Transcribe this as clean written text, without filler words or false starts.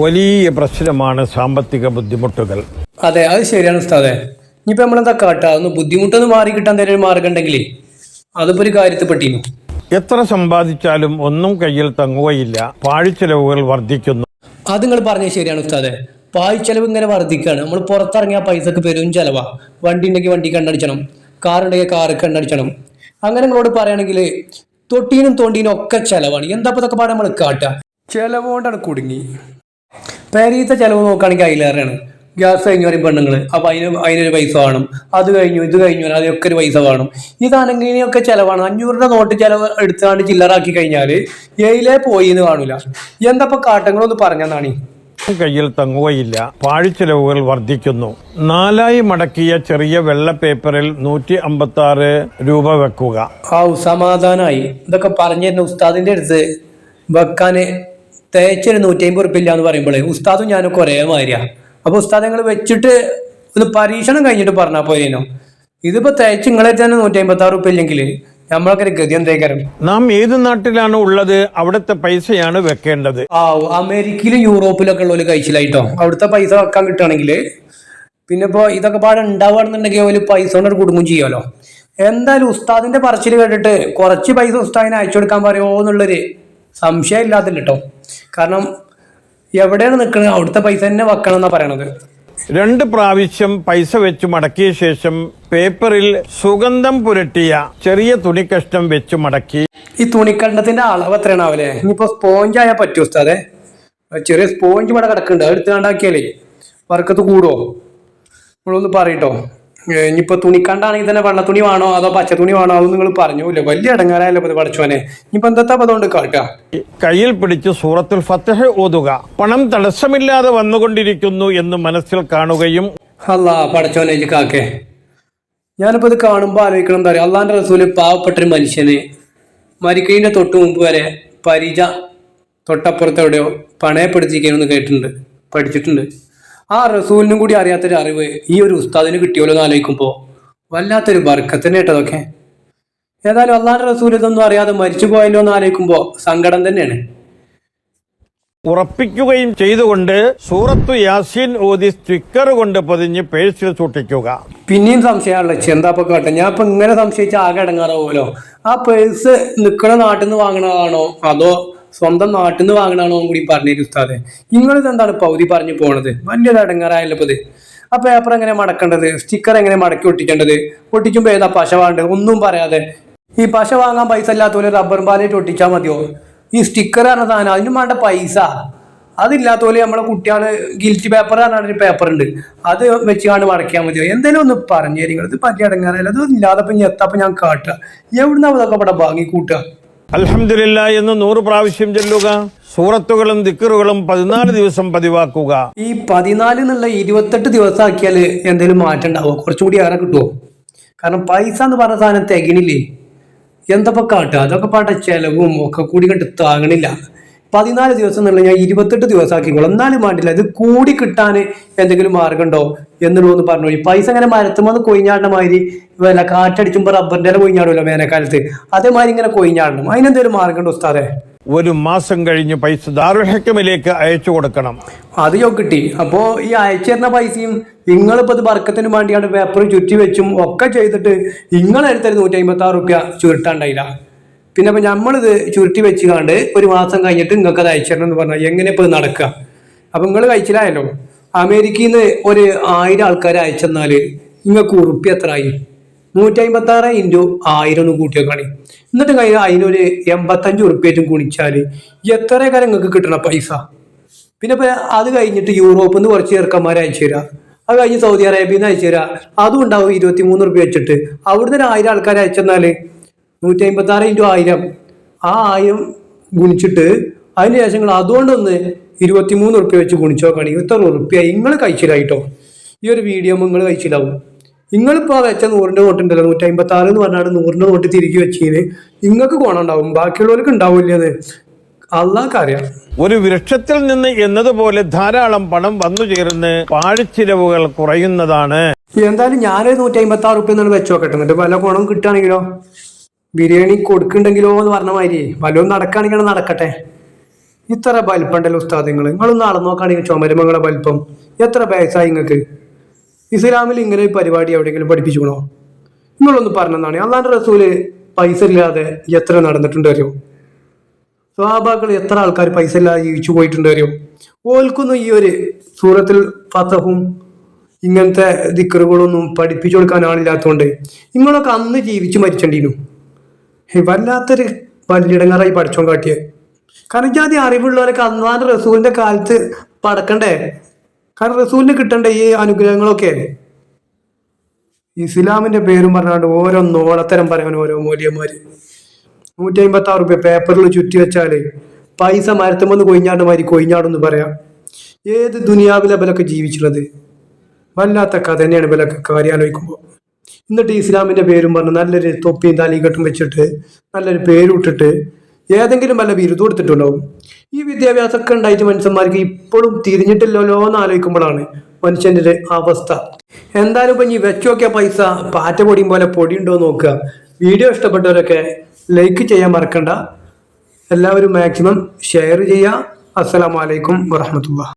വലിയ പ്രശ്നമാണ് സാമ്പത്തിക ബുദ്ധിമുട്ടുകൾ. അതെ, അത് ശരിയാണ് ഉസ്താദെ. ഇനിയിപ്പോൾ നമ്മളെന്താ കാട്ടുക? ഒന്ന് ബുദ്ധിമുട്ടൊന്ന് മാറി കിട്ടാൻ എന്തെങ്കിലും മാർഗം ഉണ്ടെങ്കിൽ അതിപ്പോൾ ഒരു കാര്യത്തിൽ പെട്ടിരുന്നു. എത്ര സമ്പാദിച്ചാലും ഒന്നും കയ്യിൽ തങ്ങുകയില്ല. പാഴ്ചെലവുകൾ വർദ്ധിക്കുന്നു. അത് നിങ്ങൾ പറഞ്ഞത് ശരിയാണ് ഉസ്താദെ. പാഴ്ചെലവ് ഇങ്ങനെ വർദ്ധിക്കുകയാണ്. നമ്മൾ പുറത്തിറങ്ങിയ പൈസക്ക് പെരും ചെലവാ. വണ്ടി ഉണ്ടെങ്കിൽ വണ്ടി കണ്ണടിച്ചണം, കാറുണ്ടെങ്കിൽ കാറ് കണ്ണടിച്ചണം. അങ്ങനെ നിങ്ങളോട് പറയുകയാണെങ്കിൽ തൊട്ടീനും തോണ്ടീനും ഒക്കെ ചെലവാണ്. എന്താ ഇപ്പോൾ ഇതൊക്കെ പാടെ നമ്മൾ കാട്ടുക? ചെലവ് കൊണ്ടാണ് കുടുങ്ങി. പേരീത്തെ ചെലവ് നോക്കുകയാണെങ്കിൽ അതിലേറെയാണ്. ഗ്യാസ് കഴിഞ്ഞു പറയും പെണ്ണുങ്ങൾ, അപ്പം അതിനൊരു പൈസ വേണം. അത് കഴിഞ്ഞു ഇത് കഴിഞ്ഞു അതിനൊക്കെ ഒരു പൈസ വേണം. ഇതാണെങ്കിൽ ഇനിയൊക്കെ ചിലവാണ്. 500 നോട്ട് ചിലവ് എടുത്താണ്ട് ചില്ലറാക്കി കഴിഞ്ഞാൽ എയിലേ പോയി എന്ന് കാണൂല. എന്താ ഇപ്പം കാട്ടങ്ങളൊന്ന് പറഞ്ഞതാണ്. കയ്യിൽ തങ്ങുകയില്ല. പാഴ്ചെലവുകൾ വർദ്ധിക്കുന്നു. 4 മടക്കിയ ചെറിയ വെള്ള പേപ്പറിൽ 156 രൂപ വെക്കുക. സമാധാനമായി. ഇതൊക്കെ പറഞ്ഞു തരുന്ന ഉസ്താദിന്റെ അടുത്ത് വെക്കാന് തേച്ചൊരു 150 ഉറുപ്പില്ല എന്ന് പറയുമ്പോഴേ ഉസ്താദും ഞാനൊക്കെ ഒരേ മാതിരിയാ. അപ്പൊ ഉസ്താദ് ഞങ്ങൾ വെച്ചിട്ട് ഒന്ന് പരീക്ഷണം കഴിഞ്ഞിട്ട് പറഞ്ഞാൽ പോരേനോ? ഇതിപ്പോ തേച്ച് നിങ്ങളെ തന്നെ 156 ഉറുപ്പിക ഇല്ലെങ്കിൽ നമ്മളൊക്കെ ഒരു ഗതി എന്തേക്കാരം. നാം ഏത് നാട്ടിലാണ് ഉള്ളത് അവിടുത്തെ പൈസയാണ് വെക്കേണ്ടത്. അമേരിക്കയിലും യൂറോപ്പിലൊക്കെ ഉള്ള ഒരു കഴിച്ചിലായിട്ടോ അവിടുത്തെ പൈസ വെക്കാൻ കിട്ടുകയാണെങ്കിൽ പിന്നെ ഇപ്പോ ഇതൊക്കെ പാടെ ഉണ്ടാവുകയാണെന്നുണ്ടെങ്കിൽ ഒരു പൈസ കൊണ്ട് കുടുങ്ങും ചെയ്യുമല്ലോ. എന്തായാലും ഉസ്താദിന്റെ പറച്ചിൽ കേട്ടിട്ട് കുറച്ച് പൈസ ഉസ്താദിനെ അയച്ചു കൊടുക്കാൻ പറയുമോ എന്നുള്ളൊരു സംശയം ഇല്ലാത്തില്ല കേട്ടോ. കാരണം എവിടെയാണ് നിൽക്കുന്നത് അവിടുത്തെ പൈസ തന്നെ വെക്കണം എന്നാ പറയണത്. 2 പ്രാവശ്യം പൈസ വെച്ച് മടക്കിയ ശേഷം പേപ്പറിൽ സുഗന്ധം പുരട്ടിയ ചെറിയ തുണിക്കഷ്ണം വെച്ച് മടക്കി. ഈ തുണിക്കണ്ടത്തിന്റെ അളവ് എത്രയാണാവല്ലേ? ഇനിയിപ്പോ സ്പോഞ്ച് ആയാൽ പറ്റുമോ ഉസ്താദെ? ചെറിയ സ്പോഞ്ച് ഇവിടെ കിടക്കുന്നുണ്ട്, അത് എടുത്ത് കണ്ടാക്കിയാലേ വർക്കത്ത് കൂടുവോ? നിങ്ങളൊന്ന് പറയട്ടോ. ഇനിയിപ്പോ തുണിക്കണ്ടാണെങ്കിൽ തന്നെ വെള്ള തുണി വേണോ അതോ പച്ച തുണി വേണോ അതൊന്നും നിങ്ങൾ പറഞ്ഞൂല്ലേ. വലിയ ഇടങ്ങാറായല്ലോ പഠിച്ചോനെ. ഇനിയിപ്പോ എന്താ അതുകൊണ്ട് കാട്ടുക? കയ്യിൽ പിടിച്ച് സൂറത്തുൽ ഫത്ഹ് ഓതുക. പണം തടസ്സമില്ലാതെ വന്നുകൊണ്ടിരിക്കുന്നു എന്ന് മനസ്സിൽ കാണുകയും. അല്ലാ പഠിച്ചോനെ കാക്കേ, ഞാനിപ്പോ ഇത് കാണുമ്പോ ആലോചിക്കണം എന്താ പറയുക, അള്ളാന്റെ റസൂല് പാവപ്പെട്ടൊരു മനുഷ്യന് മരിക്കഴിന്റെ തൊട്ട് മുമ്പ് വരെ പരിച തൊട്ടപ്പുറത്ത് എവിടെയോ പണയപ്പെടുത്തിയിരിക്കാനൊന്ന് കേട്ടിട്ടുണ്ട്, പഠിച്ചിട്ടുണ്ട്. ആ റസൂലിനും കൂടി അറിയാത്തൊരു അറിവ് ഈ ഒരു ഉസ്താദിന് കിട്ടിയല്ലോ എന്ന് ആലോചിക്കുമ്പോ വല്ലാത്തൊരു ബർക്കത്ത് കേട്ടോ അതൊക്കെ. ഏതായാലും അള്ളാന്റെ റസൂൽ ഇതൊന്നും അറിയാതെ മരിച്ചു പോയല്ലോ എന്ന് ആലോചിക്കുമ്പോ സങ്കടം തന്നെയാണ്. ഉറപ്പിക്കുകയും ചെയ്തുകൊണ്ട് സൂറത്തു യാസീൻ ഓതി സ്റ്റിക്കർ കൊണ്ട് പൊതിഞ്ഞ് പേഴ്സിൽ സൂക്ഷിക്കുക. പിന്നെയും സംശയമാണല്ലോ എന്താപ്പൊ കേട്ടെ. ഞാൻ ഇപ്പൊ ഇങ്ങനെ സംശയിച്ച ആകെ ഇടങ്ങാറാവുമല്ലോ. ആ പേഴ്സ് നിൽക്കുന്ന നാട്ടിൽ നിന്ന് വാങ്ങണതാണോ അതോ സ്വന്തം നാട്ടിൽ നിന്ന് വാങ്ങണതാണോ കൂടി പറഞ്ഞു ഉസ്താദെ. നിങ്ങളിത് എന്താണ് പൗതി പറഞ്ഞു പോണത്? വലിയൊരു ഇടങ്ങാറായല്ലോ ഇത്. ആ പേപ്പർ എങ്ങനെ മടക്കേണ്ടത്, സ്റ്റിക്കർ എങ്ങനെ മടക്കി ഒട്ടിക്കേണ്ടത്, ഒട്ടിക്കുമ്പോ ഏതാ പശ വേണ്ടത് ഒന്നും പറയാതെ. ഈ പശ വാങ്ങാൻ പൈസ ഇല്ലാത്തപോലെ റബ്ബർ ബാലേറ്റ് ഒട്ടിച്ചാൽ മതിയോ? ഈ സ്റ്റിക്കർ പറഞ്ഞ സാധനം അതിനും വേണ്ട പൈസ. അതില്ലാത്തപോലെ നമ്മളെ കുട്ടിയാണ് ഗിൽറ്റ് പേപ്പർ പറഞ്ഞൊരു പേപ്പർ ഉണ്ട്, അത് വെച്ചുകൊണ്ട് മടക്കിയാൽ മതിയോ? എന്തെങ്കിലും ഒന്ന് പറഞ്ഞു തരിക. ഇത് പറ്റി അടങ്ങാറല്ല. അത് ഇല്ലാതെ എത്തപ്പോ ഞാൻ കാട്ടുക. എവിടുന്ന അതൊക്കെ ഇവിടെ വാങ്ങി കൂട്ടുക? അൽഹംദുലില്ലാഹ് എന്ന് 100 പ്രാവശ്യം ചൊല്ലുക. സൂറത്തുകളും ദിക്റുകളും 14 ദിവസം പതിവാക്കുക. ഈ 14 എന്നുള്ള 28 ദിവസം ആക്കിയാല് എന്തെങ്കിലും മാറ്റം ഉണ്ടാവോ? കുറച്ചും കൂടി ഏറെ കിട്ടുമോ? കാരണം പൈസ എന്ന് പറഞ്ഞ സാധനം തികണില്ലേ. എന്തപ്പോ കാട്ടുക? അതൊക്കെ പാട്ട ചെലവും ഒക്കെ കൂടി കണ്ട് താങ്ങണില്ല. 14 ദിവസം എന്നുള്ള ഞാൻ 28 ദിവസം ആക്കിക്കോളാം. എന്നാലും മാറ്റില്ല. ഇത് കൂടി കിട്ടാൻ എന്തെങ്കിലും മാർഗം ഉണ്ടോ എന്നുള്ളതെന്ന് പറഞ്ഞു. പൈസ ഇങ്ങനെ മരത്തുമ്പോൾ കൊയിഞ്ഞാടുന്ന മാതിരി വല്ല കാറ്റടിച്ചുമ്പോൾ റബ്ബറിന്റെ ഇല കൊയിഞ്ഞാടുമല്ലോ വേനൽക്കാലത്ത്, അതേമാതിരി ഇങ്ങനെ കൊയിഞ്ഞാടണം. അതിനെന്തെങ്കിലും മാർഗം ഉണ്ടോ ഉസ്താദെ? 1 മാസം കഴിഞ്ഞ് പൈസ ദാറുൽ ഹക്കമിലേക്ക് അയച്ചു കൊടുക്കണം. അത് കിട്ടി. അപ്പോ ഈ അയച്ചിരുന്ന പൈസയും നിങ്ങളിപ്പോ ഇത് ബർക്കത്തിന് വേണ്ടിയാണ് പേപ്പർ ചുറ്റി വെച്ചും ഒക്കെ ചെയ്തിട്ട് നിങ്ങളെടുത്തൊരു 156 റുപ്യ ചുരുട്ടാണ്ടായില്ല. പിന്നെ അപ്പൊ നമ്മളിത് ചുരുട്ടി വെച്ച് കണ്ട് 1 മാസം കഴിഞ്ഞിട്ട് നിങ്ങൾക്ക് അത് അയച്ചിരണം എന്ന് പറഞ്ഞാൽ എങ്ങനെ ഇപ്പൊ നടക്കുക? അപ്പൊ നിങ്ങൾ കഴിച്ചില്ലായല്ലോ. അമേരിക്കയിൽ നിന്ന് 1000 ആൾക്കാരെ അയച്ചെന്നാല് നിങ്ങൾക്ക് ഉറുപ്പി എത്ര ആയി? 156 ഇൻറ്റു 1000 ഒന്ന് കൂട്ടിയൊക്കെയാണ്. എന്നിട്ട് കഴിഞ്ഞ അതിനൊരു 85 ഉറുപ്പിയേറ്റും കുണിച്ചാല് എത്ര കാലം നിങ്ങൾക്ക് കിട്ടണ പൈസ? പിന്നെ ഇപ്പൊ അത് കഴിഞ്ഞിട്ട് യൂറോപ്പിൽ നിന്ന് കുറച്ച് ചെറുക്കന്മാരെ അയച്ചു തരാം, അത് കഴിഞ്ഞ് സൗദി അറേബ്യയിൽ നിന്ന് അയച്ചു തരാം, അതും ഉണ്ടാവും 23 ഉറുപ്പിക വെച്ചിട്ട്. അവിടുന്ന് 1000 ആൾക്കാരെ അയച്ചെന്നാല് 156 ഇൻറ്റു 1000, ആ 1000 ഗുണിച്ചിട്ട് അതിന് ശേഷം നിങ്ങൾ അതുകൊണ്ടൊന്ന് 23 ഉറുപ്പിക വെച്ച് ഗുണിച്ചു നോക്കുകയാണെങ്കിൽ ഇത്ര ഉറുപ്പിയ നിങ്ങൾ കഴിച്ചില്ലായിട്ടോ. ഈ ഒരു വീഡിയോ നിങ്ങൾ കഴിച്ചില്ലാവും. നിങ്ങളിപ്പോൾ വെച്ച 100ന്റെ നോട്ടുണ്ടല്ലോ, 156 എന്ന് പറഞ്ഞാൽ 100ന്റെ നോട്ട് തിരികെ വെച്ചതിന് നിങ്ങൾക്ക് ഗുണമുണ്ടാവും, ബാക്കിയുള്ളവർക്ക് ഉണ്ടാവില്ലെന്ന് അള്ളാഹ്ക്കറിയാം. ഒരു വൃക്ഷത്തിൽ നിന്ന് എന്നതുപോലെ ധാരാളം പണം വന്നു ചേർന്ന് പാഴ്ചിലവുകൾ കുറയുന്നതാണ്. എന്തായാലും ഞാനൊരു 156 ഉറുപ്പിക എന്നാണ് വെച്ച് നോക്കട്ടെ. എന്നിട്ട് വല്ല ഗുണം കിട്ടുകയാണെങ്കിലോ, ബിരിയാണി കൊടുക്കുന്നുണ്ടെങ്കിലോ എന്ന് പറഞ്ഞ മാതിരി വല്ലതും നടക്കുകയാണെങ്കിൽ നടക്കട്ടെ. ഇത്ര വലിപ്പുണ്ടല്ലോ ഉസ്താദ് നിങ്ങളൊന്ന് അളന്ന് നോക്കുകയാണെങ്കിൽ ചുമരുമകളെ വലിപ്പം എത്ര വയസ്സായി നിങ്ങൾക്ക്? ഇസ്ലാമിൽ ഇങ്ങനെ ഒരു പരിപാടി എവിടെയെങ്കിലും പഠിപ്പിച്ചുക്കണോ? നിങ്ങളൊന്ന് പറഞ്ഞതാണ്. അള്ളാന്റെ റസൂല് പൈസ ഇല്ലാതെ എത്ര നടന്നിട്ടുണ്ട് അറിയോ? സ്വഹാബാക്കൾ എത്ര ആൾക്കാർ പൈസ ഇല്ലാതെ ജീവിച്ചു പോയിട്ടുണ്ട് അറിയോ? ഓൽക്കൊന്നും ഈ ഒരു സൂറത്തിൽ ഫതഹും ഇങ്ങനത്തെ ദിക്റുകളൊന്നും പഠിപ്പിച്ചു കൊടുക്കാൻ ആളില്ലാത്തതുകൊണ്ട് നിങ്ങളൊക്കെ അന്ന് ജീവിച്ചു മരിച്ചേണ്ടിനു. വല്ലാത്തൊരു വലിയിടങ്ങാറായി പഠിച്ചോൻ കാട്ടിയത്. കാരണം ജാതി അറിവുള്ളവരൊക്കെ അന്നാന്റെ റസൂലിന്റെ കാലത്ത് പടക്കണ്ടേ? കാരണം റസൂലിന് കിട്ടണ്ടേ ഈ അനുഗ്രഹങ്ങളൊക്കെ? ഇസ്ലാമിന്റെ പേരും പറഞ്ഞാണ്ട് ഓരോ നോളത്തരം പറയാൻ ഓരോ മൂല്യന്മാര്. 156 പേപ്പറിൽ ചുറ്റി വെച്ചാല് പൈസ മരത്തുമെന്ന് കൊയിഞ്ഞാണ്ട് മാതിരി കൊയിഞ്ഞാടെന്ന് പറയാം. ഏത് ദുനിയാവിലെ ബലൊക്കെ ജീവിച്ചിരുന്നത്? വല്ലാത്ത കഥ തന്നെയാണ് ബലൊക്കെ കാര്യം ആലോചിക്കുമ്പോൾ. എന്നിട്ട് ഇസ്ലാമിന്റെ പേരും പറഞ്ഞ് നല്ലൊരു തൊപ്പിയും താലികെട്ടും വെച്ചിട്ട് നല്ലൊരു പേരിട്ടിട്ട് ഏതെങ്കിലും വല്ല ബിരുദം എടുത്തിട്ടുണ്ടാവും. ഈ വിദ്യാഭ്യാസമൊക്കെ ഉണ്ടായിട്ട് മനുഷ്യന്മാർക്ക് ഇപ്പോഴും തിരിഞ്ഞിട്ടില്ലല്ലോ എന്ന് ആലോചിക്കുമ്പോഴാണ് മനുഷ്യന്റെ ഒരു അവസ്ഥ. എന്തായാലും ഇപ്പൊ ഇനി വെച്ചു നോക്കിയ പൈസ പാറ്റ പൊടിയും പോലെ പൊടിയുണ്ടോ നോക്കുക. വീഡിയോ ഇഷ്ടപ്പെട്ടവരൊക്കെ ലൈക്ക് ചെയ്യാൻ മറക്കണ്ട. എല്ലാവരും മാക്സിമം ഷെയർ ചെയ്യുക. അസ്സലാമു അലൈക്കും വറഹ്മത്തുള്ളാഹി.